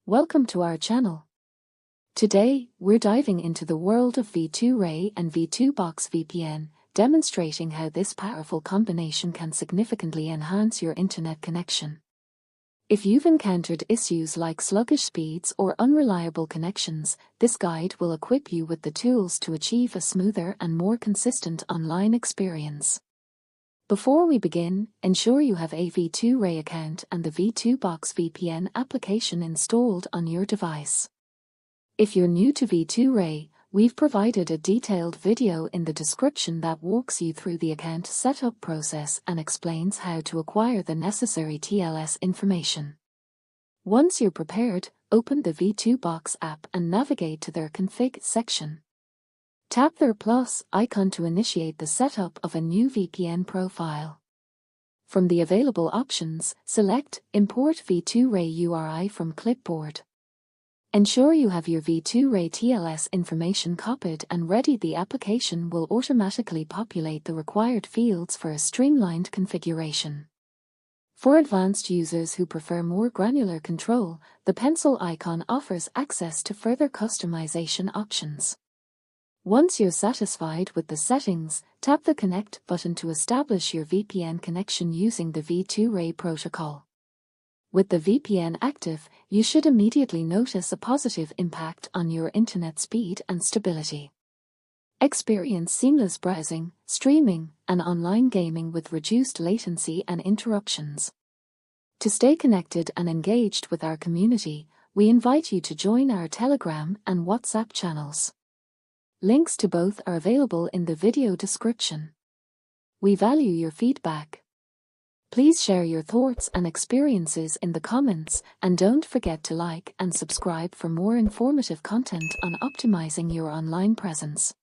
Welcome to our channel. Today, we're diving into the world of V2Ray and V2BoxVPN, demonstrating how this powerful combination can significantly enhance your internet connection. If you've encountered issues like sluggish speeds or unreliable connections, this guide will equip you with the tools to achieve a smoother and more consistent online experience. Before we begin, ensure you have a V2Ray account and the V2Box VPN application installed on your device. If you're new to V2Ray, we've provided a detailed video in the description that walks you through the account setup process and explains how to acquire the necessary TLS information. Once you're prepared, open the V2Box app and navigate to their config section. Tap their plus icon to initiate the setup of a new VPN profile. From the available options, select Import V2Ray URI from clipboard. Ensure you have your V2Ray TLS information copied and ready. The application will automatically populate the required fields for a streamlined configuration. For advanced users who prefer more granular control, the pencil icon offers access to further customization options. Once you're satisfied with the settings, tap the Connect button to establish your VPN connection using the V2Ray protocol. With the VPN active, you should immediately notice a positive impact on your internet speed and stability. Experience seamless browsing, streaming, and online gaming with reduced latency and interruptions. To stay connected and engaged with our community, we invite you to join our Telegram and WhatsApp channels. Links to both are available in the video description. We value your feedback. Please share your thoughts and experiences in the comments, and don't forget to like and subscribe for more informative content on optimizing your online presence.